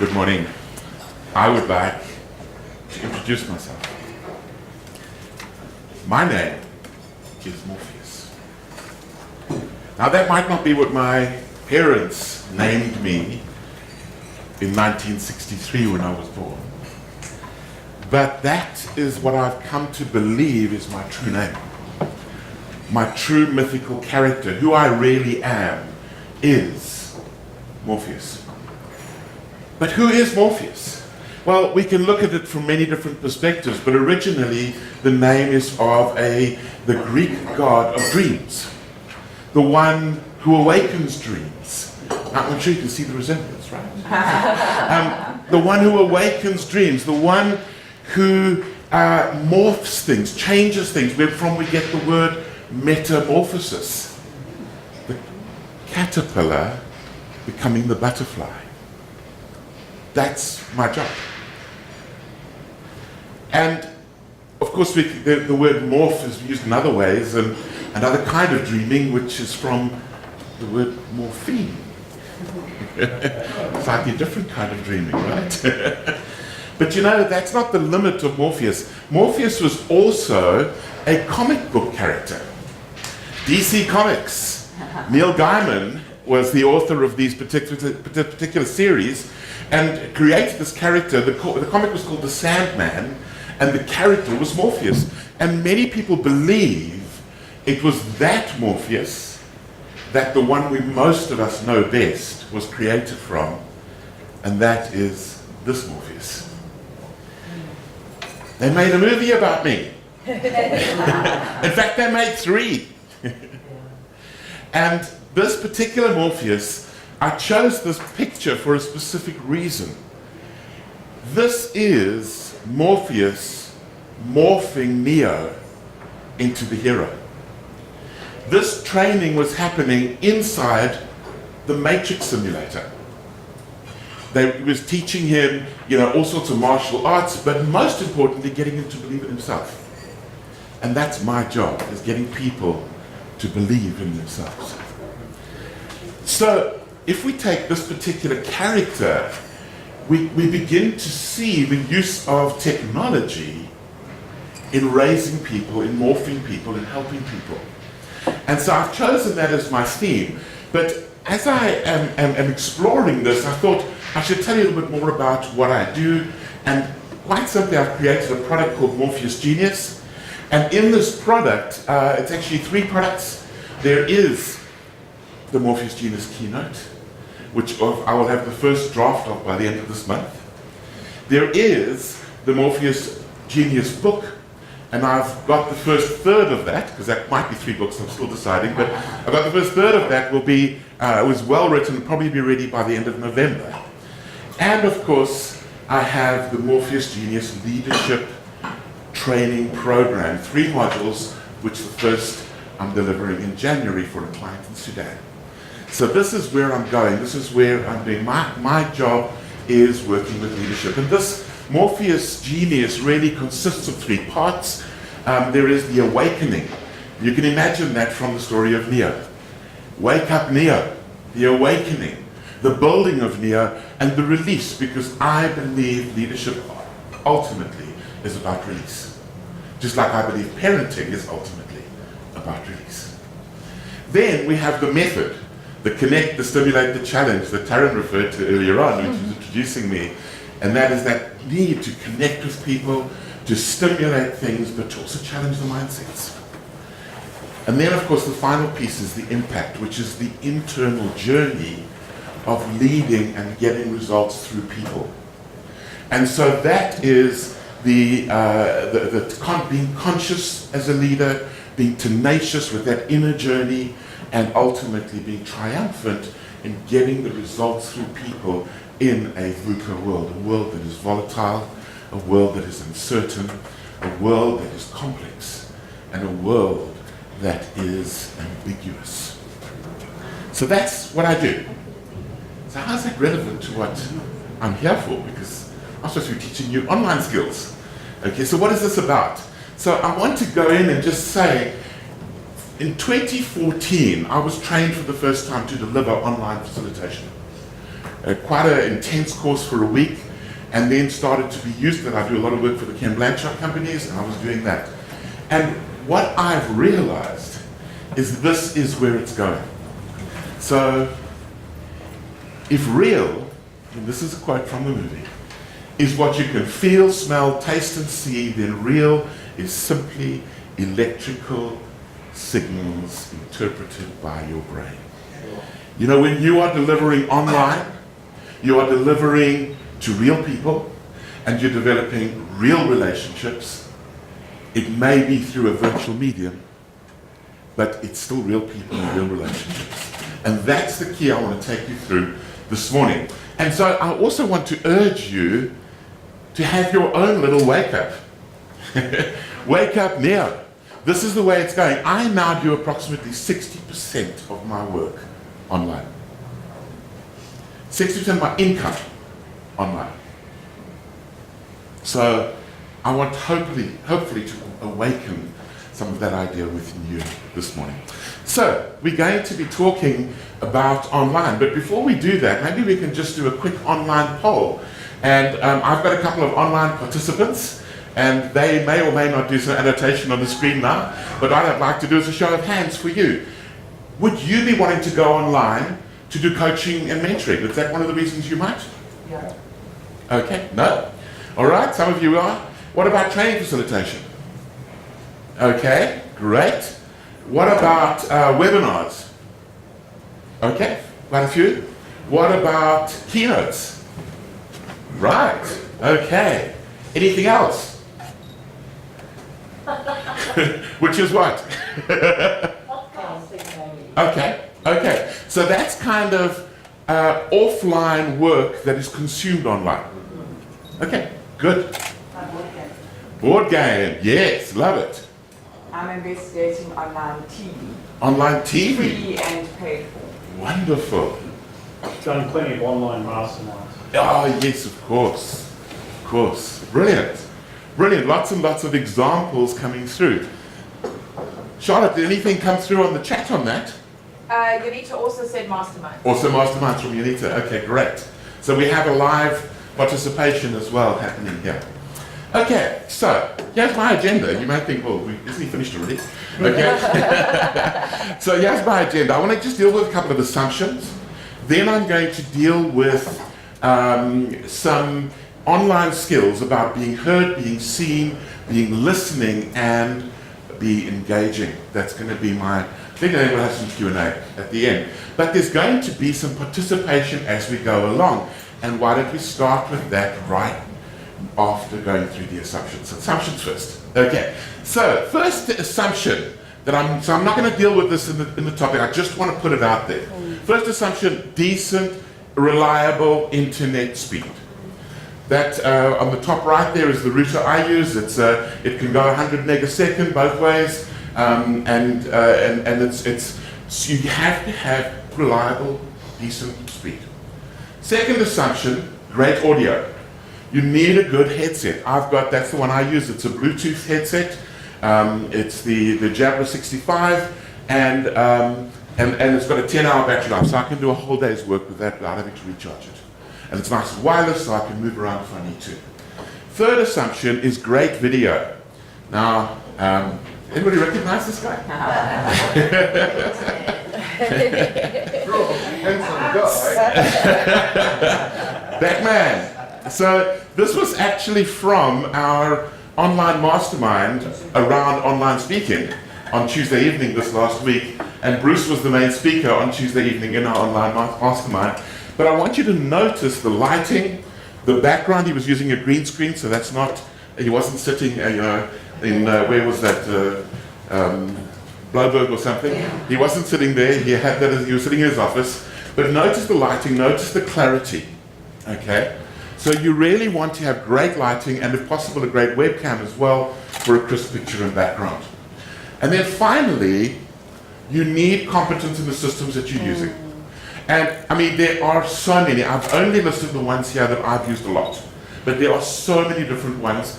Good morning. I would like to introduce myself. My name is Morpheus. Now that might not be what my parents named me in 1963 when I was born, but that is what I've come to believe is my true name. My true mythical character, who I really am, is Morpheus. But who is Morpheus? Well, we can look at it from many different perspectives, but originally the name is of the Greek god of dreams, the one who awakens dreams. I'm sure you can see the resemblance, right? The one who awakens dreams, the one who morphs things, changes things, wherefrom we get the word metamorphosis. The caterpillar becoming the butterfly. That's my job. And of course the word morph is used in other ways, and another kind of dreaming, which is from the word morphine. Slightly different kind of dreaming, right? But you know, that's not the limit of Morpheus. Morpheus was also a comic book character. DC Comics. Neil Gaiman was the author of these particular series and created this character. The comic was called The Sandman, and the character was Morpheus. And many people believe it was that Morpheus, that the one most of us know best, was created from, and that is this Morpheus. They made a movie about me. In fact, they made 3. And this particular Morpheus, I chose this picture for a specific reason. This is Morpheus morphing Neo into the hero. This training was happening inside the Matrix simulator. They was teaching him, all sorts of martial arts, but most importantly, getting him to believe in himself. And that's my job, is getting people to believe in themselves. So, if we take this particular character, we begin to see the use of technology in raising people, in morphing people, in helping people. And so I've chosen that as my theme. But as I am exploring this, I thought I should tell you a little bit more about what I do. And quite simply, I've created a product called Morpheus Genius. And in this product, it's actually 3 products. There is the Morpheus Genius Keynote, which I will have the first draft of by the end of this month. There is the Morpheus Genius book, and I've got the first third of that, because that might be 3 books, I'm still deciding, but I've got the first third of that it was well written, probably be ready by the end of November. And of course, I have the Morpheus Genius Leadership Training Program, 3 modules, which the first I'm delivering in January for a client in Sudan. So this is where I'm going, this is where I'm doing. My job is working with leadership. And this Morpheus Genius really consists of 3 parts. There is the awakening. You can imagine that from the story of Neo. Wake up, Neo. The awakening, the building of Neo, and the release, because I believe leadership ultimately is about release. Just like I believe parenting is ultimately about release. Then we have the method, the connect, the stimulate, the challenge that Taryn referred to earlier on, which was introducing me. And that is that need to connect with people, to stimulate things, but to also challenge the mindsets. And then, of course, the final piece is the impact, which is the internal journey of leading and getting results through people. And so that is being conscious as a leader, being tenacious with that inner journey, and ultimately being triumphant in getting the results through people in a VUCA world, a world that is volatile, a world that is uncertain, a world that is complex, and a world that is ambiguous. So that's what I do. So how's that relevant to what I'm here for? Because I'm supposed to be teaching you online skills. Okay, so what is this about? So I want to go in and just say, in 2014, I was trained for the first time to deliver online facilitation. quite an intense course for a week, and then started to be used to it. I do a lot of work for the Ken Blanchard companies, and I was doing that. And what I've realized is this is where it's going. So, if real, and this is a quote from the movie, is what you can feel, smell, taste, and see, then real is simply electrical signals interpreted by your brain. You know, when you are delivering online, you are delivering to real people, and you're developing real relationships. It may be through a virtual medium, but it's still real people and real relationships. And that's the key I want to take you through this morning. And so I also want to urge you to have your own little wake up. Wake up now. This is the way it's going. I now do approximately 60% of my work online. 60% of my income online. So I want hopefully to awaken some of that idea within you this morning. So we're going to be talking about online, but before we do that, maybe we can just do a quick online poll. And I've got a couple of online participants, and they may or may not do some annotation on the screen now, but what I'd like to do is a show of hands for you. Would you be wanting to go online to do coaching and mentoring? Is that one of the reasons you might? Yeah. Okay, no? All right, some of you are. What about training facilitation? Okay, great. What about webinars? Okay, quite a few. What about keynotes? Right, okay. Anything else? Which is what? Okay. So that's kind of offline work that is consumed online. Okay, good. Board game, yes, love it. I'm investigating online TV. Online TV? Free and paid for. Wonderful. Done plenty of online masterminds. Oh, yes, of course. Of course. Brilliant. Brilliant. Lots and lots of examples coming through. Charlotte, did anything come through on the chat on that? Yonita also said mastermind. Also masterminds from Yonita. Okay, great. So we have a live participation as well happening here. Okay, so here's my agenda. You might think, well, isn't he finished already? Okay. So here's my agenda. I want to just deal with a couple of assumptions. Then I'm going to deal with some online skills about being heard, being seen, being listening, and be engaging. That's going to be my... I think we'll have some Q&A at the end. But there's going to be some participation as we go along. And why don't we start with that right after going through the assumptions. Assumptions first. Okay. So first assumption that I'm not going to deal with this in the topic. I just want to put it out there. First assumption: decent, reliable internet speed. That on the top right there is the router I use. It can go 100 megasecond both ways, and it's so you have to have reliable, decent speed. Second assumption: great audio. You need a good headset. That's the one I use. It's a Bluetooth headset. It's the Jabra 65, and it's got a 10-hour battery life, so I can do a whole day's work with that without having to recharge it. And it's nice and wireless, so I can move around if I need to. Third assumption is great video. Now, anybody recognize this guy? That man. So this was actually from our online mastermind around online speaking on Tuesday evening this last week, and Bruce was the main speaker on Tuesday evening in our online mastermind. But I want you to notice the lighting, the background. He was using a green screen, so that's not, he wasn't sitting in, where was that, Bloberg or something. He wasn't sitting there, he was sitting in his office. But notice the lighting, notice the clarity, okay? So you really want to have great lighting, and if possible a great webcam as well for a crisp picture and background. And then finally, you need competence in the systems that you're using. And I mean, there are so many. I've only listed the ones here that I've used a lot, but there are so many different ones.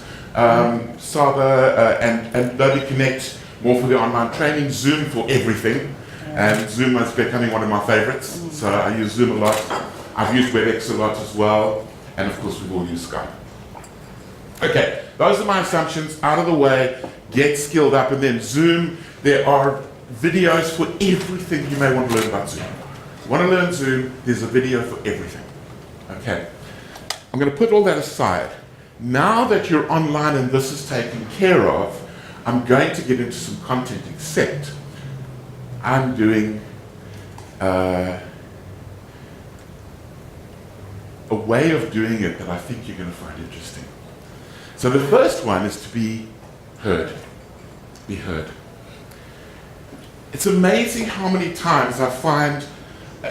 Saba and Adobe Connect, more for the online training, Zoom for everything. And Zoom is becoming one of my favorites, so I use Zoom a lot. I've used WebEx a lot as well, and of course we've all used Skype. Okay, those are my assumptions out of the way, get skilled up, and then Zoom, there are videos for everything you may want to learn about Zoom. You want to learn Zoom, there's a video for everything. Okay, I'm going to put all that aside. Now that you're online and this is taken care of, I'm going to get into some content, except I'm doing a way of doing it that I think you're going to find interesting. So the first one is to be heard. Be heard. It's amazing how many times I find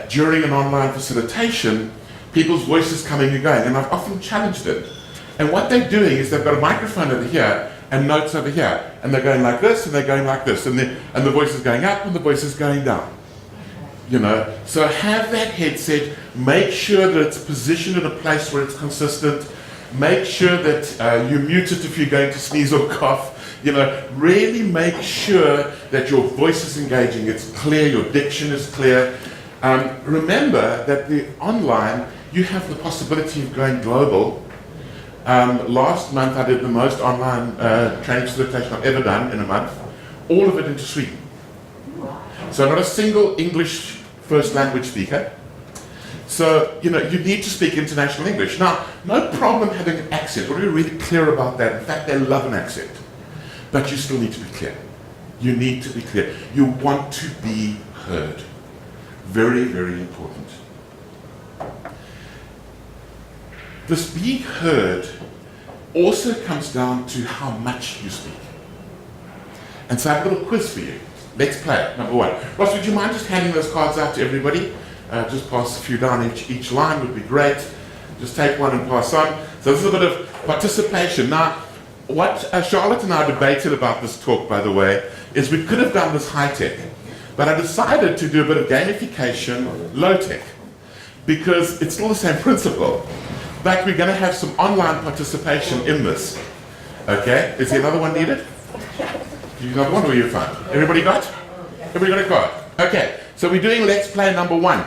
during an online facilitation, people's voices coming and going, and I've often challenged it. And what they're doing is they've got a microphone over here and notes over here, and they're going like this, and they're going like this, and the voice is going up and the voice is going down. You know, so have that headset, make sure that it's positioned in a place where it's consistent, make sure that you mute it if you're going to sneeze or cough, you know, really make sure that your voice is engaging, it's clear, your diction is clear. Remember that the online, you have the possibility of going global. Last month I did the most online training facilitation I've ever done in a month, all of it into Sweden. So not a single English first language speaker. So, you know, you need to speak international English. Now, no problem having an accent. We're really clear about that. In fact, they love an accent. But you still need to be clear. You need to be clear. You want to be heard. Very, very important. This being heard also comes down to how much you speak. And so I have a little quiz for you. Let's play it, number one. Ross, would you mind just handing those cards out to everybody? Just pass a few down each line would be great. Just take one and pass on. So this is a bit of participation. Now, what Charlotte and I debated about this talk, by the way, is we could have done this high-tech. But I decided to do a bit of gamification, low-tech. Because it's still the same principle. But we're going to have some online participation in this. Okay? Is there another one needed? Do you another one or you're fine? Everybody got? Everybody got a card? Okay. So we're doing Let's Play number one.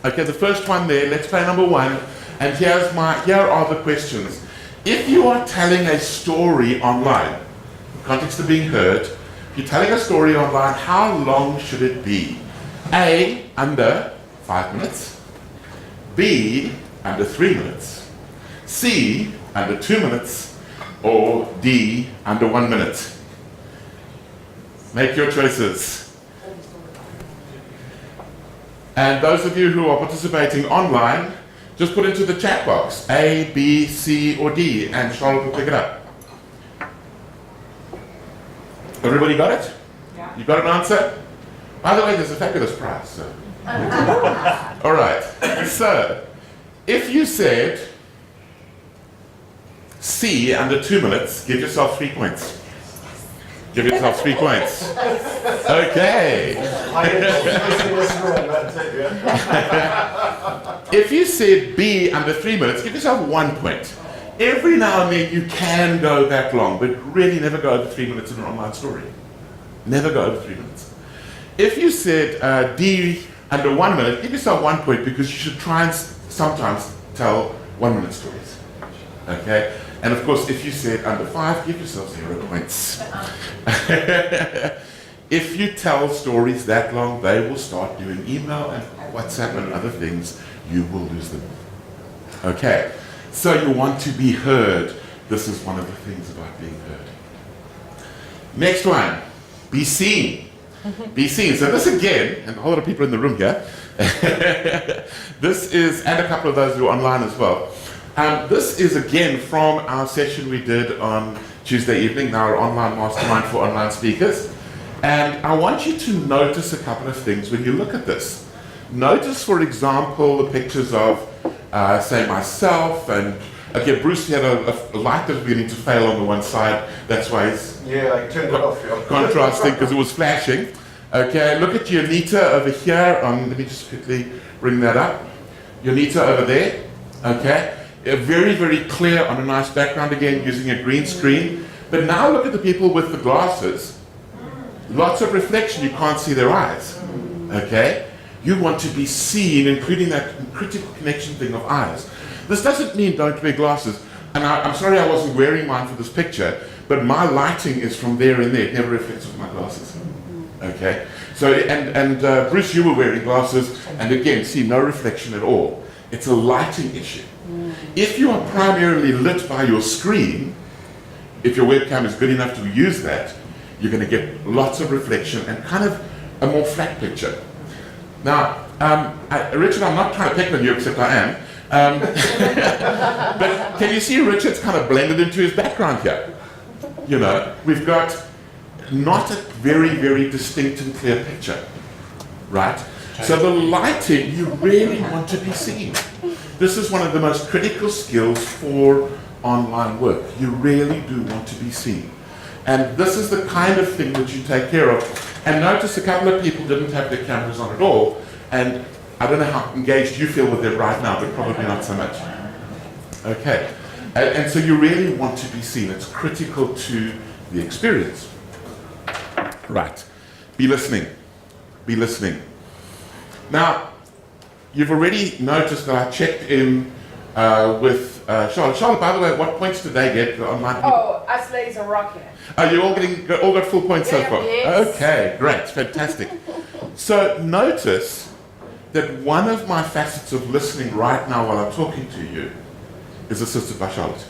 Okay, the first one there, Let's Play number one. And here are the questions. If you are telling a story online, in the context of being heard, if you're telling a story online, how long should it be? A, under 5 minutes. B, under 3 minutes. C, under 2 minutes. Or D, under 1 minute. Make your choices. And those of you who are participating online, just put into the chat box A, B, C, or D, and Charlotte will pick it up. Everybody got it? Yeah. You got an answer? By the way, there's a fabulous prize. So. All right. So, if you said C under 2 minutes, give yourself 3 points. Give yourself 3 points. Okay. If you said B under 3 minutes, give yourself 1 point. Every now and then you can go that long, but really never go over 3 minutes in an online story. Never go over 3 minutes. If you said D under 1 minute, give yourself 1 point because you should try and sometimes tell 1 minute stories. Okay? And of course, if you said under 5, give yourself 0 points. If you tell stories that long, they will start doing email and WhatsApp and other things. You will lose them. Okay, so you want to be heard. This is one of the things about being heard. Next one, be seen. Be seen. So this again, and a whole lot of people in the room here, this is, and a couple of those who are online as well. This is again from our session we did on Tuesday evening, our online mastermind for online speakers. And I want you to notice a couple of things when you look at this. Notice, for example, the pictures of, say, myself and, okay, Bruce had a light that was beginning to fail on the one side. That's why he's I turned it off. Yeah. contrasting because it was flashing. Okay, look at Jonita over here. Let me just quickly bring that up. Jonita over there. Okay. Very, very clear on a nice background again using a green screen. But now look at the people with the glasses. Lots of reflection, you can't see their eyes. Okay? You want to be seen, including that critical connection thing of eyes. This doesn't mean don't wear glasses. And I'm sorry I wasn't wearing mine for this picture, but my lighting is from there and there. It never reflects with my glasses. Okay? So, and Bruce, you were wearing glasses, and again, see, no reflection at all. It's a lighting issue. If you are primarily lit by your screen, if your webcam is good enough to use that, you're going to get lots of reflection and kind of a more flat picture. Now, Richard, I'm not trying to pick on you, except I am. But can you see Richard's kind of blended into his background here? You know, we've got not a very, very distinct and clear picture, right? So the lighting, you really want to be seen. This is one of the most critical skills for online work. You really do want to be seen. And this is the kind of thing that you take care of. And notice a couple of people didn't have their cameras on at all, and I don't know how engaged you feel with it right now, but probably not so much. Okay. And so you really want to be seen. It's critical to the experience. Right. Be listening. Be listening. Now, you've already noticed that I checked in with Charlotte. Charlotte, by the way, what points did they get online? Oh, us ladies are rocking it. Are you all got full points so far? Yes. Okay, great, fantastic. So notice that one of my facets of listening right now while I'm talking to you is assisted by Charlotte.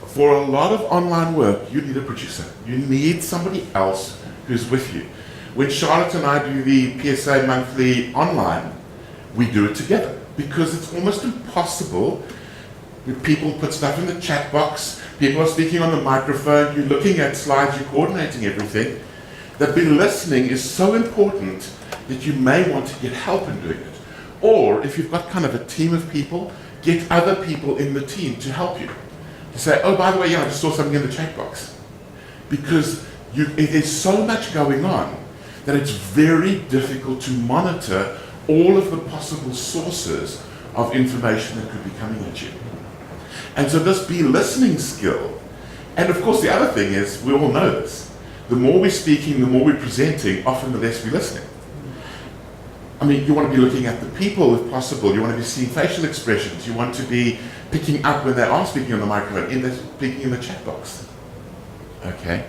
For a lot of online work, you need a producer. You need somebody else who's with you. When Charlotte and I do the PSA monthly online, we do it together because it's almost impossible. People put stuff in the chat box, people are speaking on the microphone, you're looking at slides, you're coordinating everything. That be listening is so important that you may want to get help in doing it. Or if you've got kind of a team of people, get other people in the team to help you. You say, oh, by the way, yeah, I just saw something in the chat box. Because it is so much going on that it's very difficult to monitor all of the possible sources of information that could be coming at you. And so this be listening skill, and of course the other thing is, we all know this, the more we're speaking, the more we're presenting, often the less we're listening. I mean, you want to be looking at the people if possible, you want to be seeing facial expressions, you want to be picking up when they are speaking on the microphone, speaking in the chat box. Okay?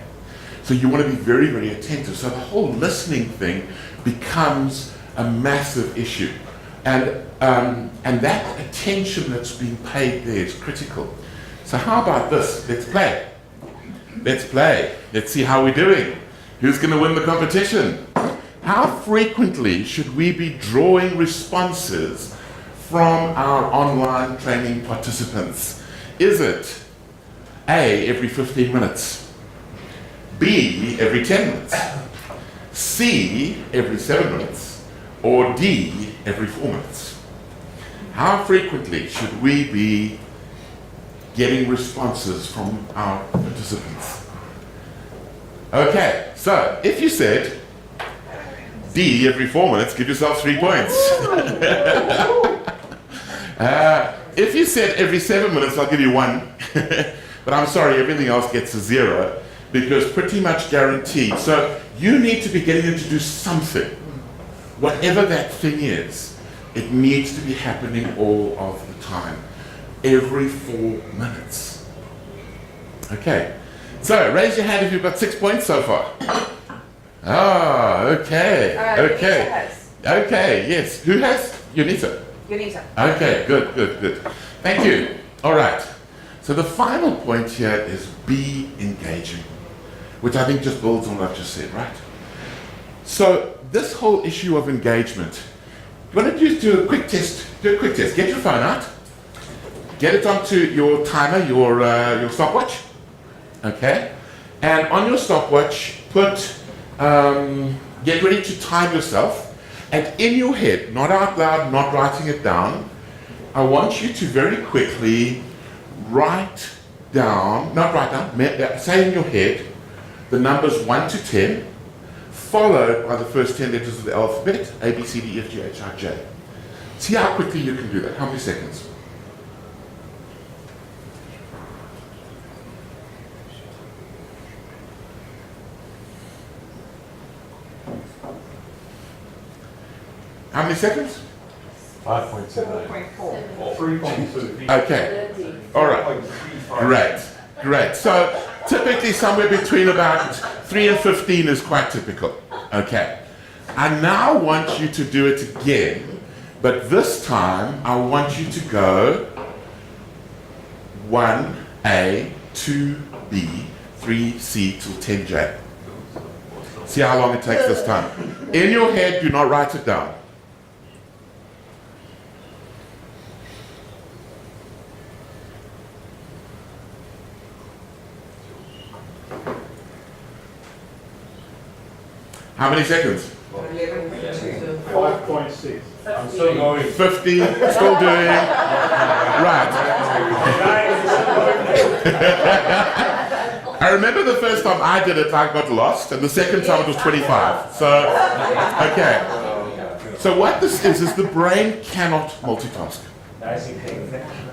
So you want to be very, very attentive. So the whole listening thing becomes a massive issue. And that attention that's being paid there is critical. So how about this? Let's play. Let's play. Let's see how we're doing. Who's going to win the competition? How frequently should we be drawing responses from our online training participants? Is it A, every 15 minutes, B, every 10 minutes, C, every 7 minutes, or D, every 4 minutes? How frequently should we be getting responses from our participants? Okay, so if you said D every 4 minutes, give yourself 3 points. If you said every 7 minutes, I'll give you 1. But I'm sorry, everything else gets a 0 because pretty much guaranteed. So you need to be getting them to do something. Whatever that thing is, it needs to be happening all of the time, every 4 minutes. Okay, so raise your hand if you've got 6 points so far. Ah, okay, okay. Okay, yes. Who has? Unita. Unita. Okay, good, good, good. Thank you. All right. So the final point here is be engaging, which I think just builds on what I've just said, right? So this whole issue of engagement, you want to just do a quick test. Do a quick test. Get your phone out. Get it onto your timer, your stopwatch. Okay. And on your stopwatch, get ready to time yourself. And in your head, not out loud, not writing it down, I want you to very quickly say in your head the numbers 1 to 10, followed by the first 10 letters of the alphabet, A, B, C, D, E, F, G, H, I, J. See how quickly you can do that. How many seconds? How many seconds? 5.7. 3.2. Okay. All right. Great. Great. So typically somewhere between about 3 and 15 is quite typical. Okay. I now want you to do it again, but this time I want you to go 1A, 2B, 3C till 10J. See how long it takes this time. In your head, do not write it down. How many seconds? 5.6. I'm still going. 15, still doing. Right. I remember the first time I did it, I got lost, and the second time it was 25. So, okay. So what this is the brain cannot multitask.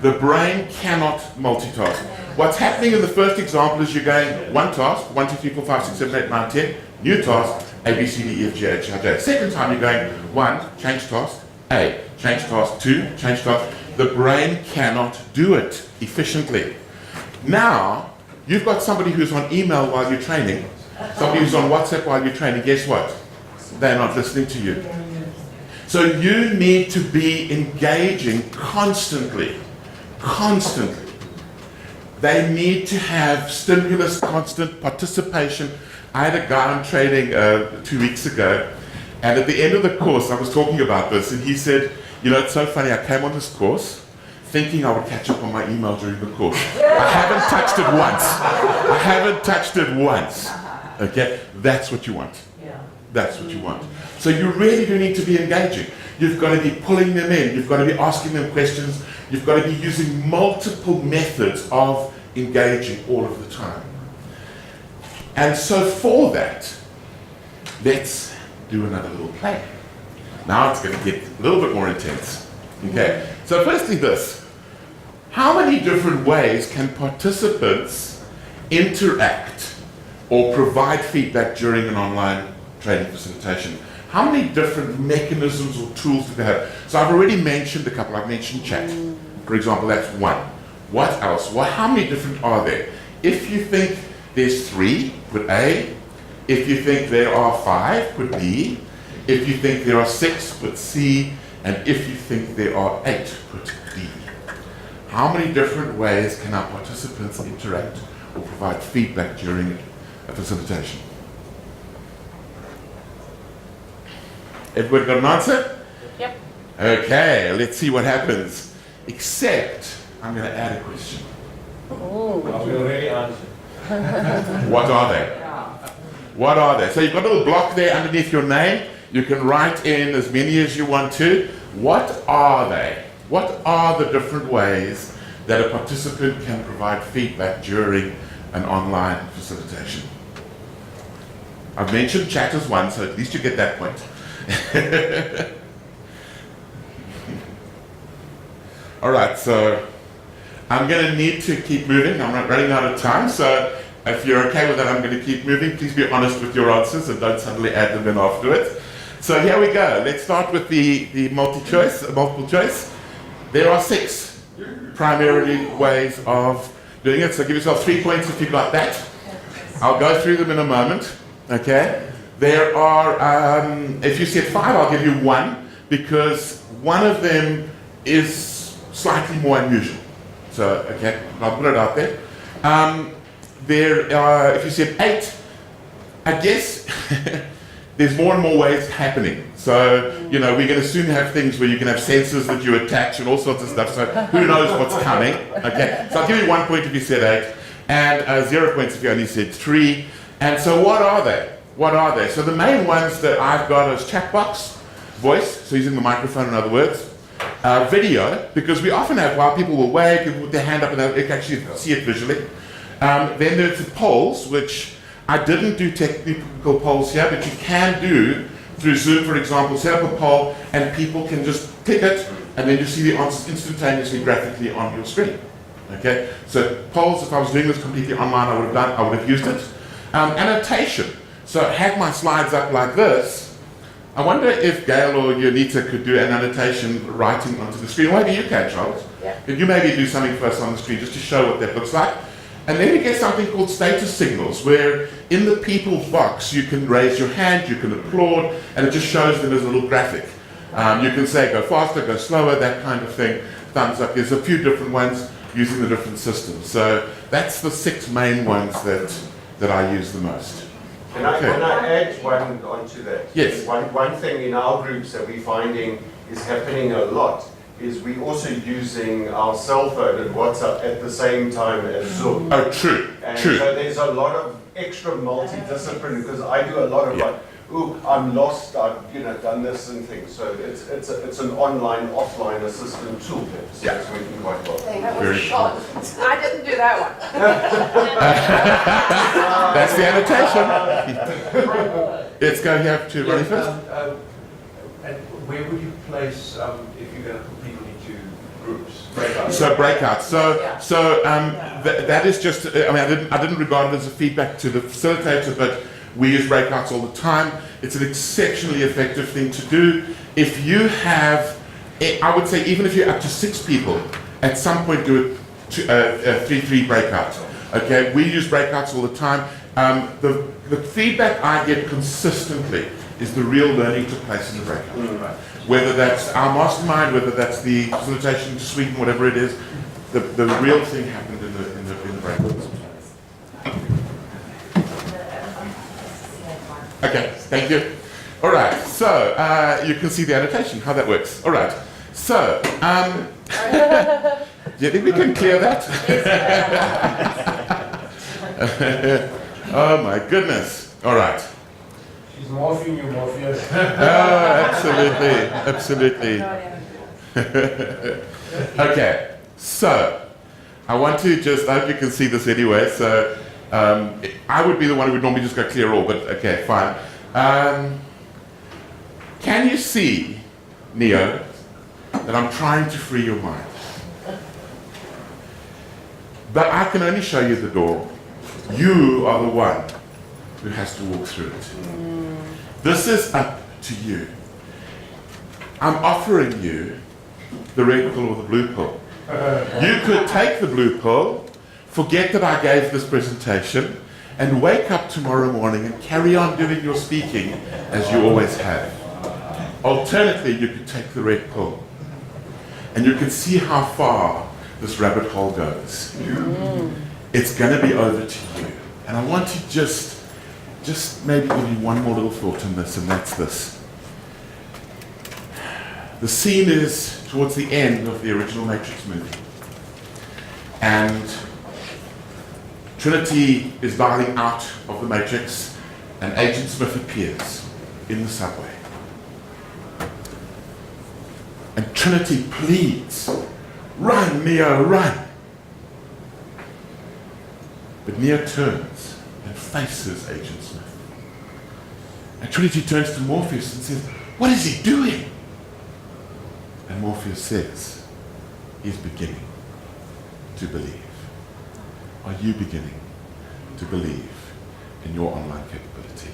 The brain cannot multitask. What's happening in the first example is you're going one task, 1, 2, 3, 4, 5, 6, 7, 8, 9, 10, new task, A, B, C, D, E, F, G, H, I, J. Second time you're going 1, change task, A, change task, 2, change task. The brain cannot do it efficiently. Now, you've got somebody who's on email while you're training, somebody who's on WhatsApp while you're training, guess what? They're not listening to you. So you need to be engaging constantly. Constantly. They need to have stimulus, constant participation. I had a guy I'm training 2 weeks ago, and at the end of the course, I was talking about this, and he said, you know, it's so funny, I came on this course thinking I would catch up on my email during the course. I haven't touched it once. I haven't touched it once. Okay? That's what you want. That's what you want. So you really do need to be engaging. You've got to be pulling them in. You've got to be asking them questions. You've got to be using multiple methods of engaging all of the time. And so for that, let's do another little play. Now it's going to get a little bit more intense. Okay? So firstly this. How many different ways can participants interact or provide feedback during an online training facilitation? How many different mechanisms or tools do they have? So I've already mentioned a couple. I've mentioned chat. For example, that's one. What else? Well, how many different are there? If you think there's 3, put A. If you think there are 5, put B. If you think there are 6, put C. And if you think there are 8, put D. How many different ways can our participants interact or provide feedback during a facilitation? Everybody got an answer? Yep. Okay, let's see what happens. Except, I'm going to add a question. We already answered. What are they? What are they? So you've got a little block there underneath your name. You can write in as many as you want to. What are they? What are the different ways that a participant can provide feedback during an online facilitation? I've mentioned chat as one, so at least you get that point. All right, so I'm going to need to keep moving. I'm not running out of time, so if you're okay with that, I'm going to keep moving. Please be honest with your answers and don't suddenly add them in afterwards. So here we go. Let's start with the multiple choice. There are 6 primarily ways of doing it. So give yourself 3 points if you got that. I'll go through them in a moment. Okay. There are, if you said 5, I'll give you 1 because one of them is slightly more unusual. So, okay, I'll put it out there. If you said 8, I guess there's more and more ways happening. So, you know, we're going to soon have things where you can have sensors that you attach and all sorts of stuff. So who knows what's coming? Okay, so I'll give you 1 point if you said 8 and 0 points if you only said 3. And so what are they? What are they? So the main ones that I've got is chat box, voice, so using the microphone in other words, video, because we often have, while people will wave, people put their hand up and they can actually see it visually. Then there's the polls, which I didn't do technical polls here, but you can do through Zoom, for example, set up a poll and people can just click it and then you see the answers instantaneously graphically on your screen. Okay, so polls, if I was doing this completely online, I would have used it. Annotation. So I have my slides up like this, I wonder if Gail or Yonita could do an annotation writing onto the screen. Maybe you can, Charles. Yeah. Could you maybe do something for us on the screen just to show what that looks like? And then you get something called status signals, where in the people box you can raise your hand, you can applaud, and it just shows them as a little graphic. You can say go faster, go slower, that kind of thing. Thumbs up. There's a few different ones using the different systems. So that's the 6 main ones that I use the most. Can I add one onto that? Yes. One thing in our groups that we're finding is happening a lot is we also using our cell phone and WhatsApp at the same time as Zoom. Oh, true, And true. so there's a lot of extra multidiscipline because I do a lot of like, ooh, I'm lost, I've done this and things. So it's an online, offline assistant tool. So it's working quite well. That Very was short. I didn't do that one. That's the annotation. Let's go here to Ronnie first. And where would you place, if you're going to put people into groups? Breakouts? So breakouts. So that is just. I mean, I didn't regard it as a feedback to the facilitator, but we use breakouts all the time. It's an exceptionally effective thing to do. If you have, I would say, even if you're up to 6 people, at some point do a 3-3 breakout. Okay, we use breakouts all the time. The feedback I get consistently is the real learning took place in the breakout. Whether that's our mastermind, whether that's the facilitation to Sweden, whatever it is, the real thing happened in the breakouts. Okay, thank you. All right, so you can see the annotation, how that works. All right, so do you think we can clear that? Oh my goodness. All right. She's morphing you, Morpheus. Oh, absolutely. Okay, so I want to just, I hope you can see this anyway, so I would be the one who would normally just go clear all, but okay, fine. Can you see, Neo, that I'm trying to free your mind? But I can only show you the door. You are the one who has to walk through it. This is up to you. I'm offering you the red pill or the blue pill. You could take the blue pill, forget that I gave this presentation, and wake up tomorrow morning and carry on doing your speaking as you always have. Alternatively, you could take the red pill, and you can see how far this rabbit hole goes. It's going to be over to you. And I want to just maybe give you one more little thought on this, and that's this. The scene is towards the end of the original Matrix movie. And Trinity is dialing out of the Matrix, and Agent Smith appears in the subway. And Trinity pleads, "Run, Neo, run!" But Neo turns and faces Agent Smith. And Trinity turns to Morpheus and says, "What is he doing?" And Morpheus says, "He's beginning to believe." Are you beginning to believe in your online capability?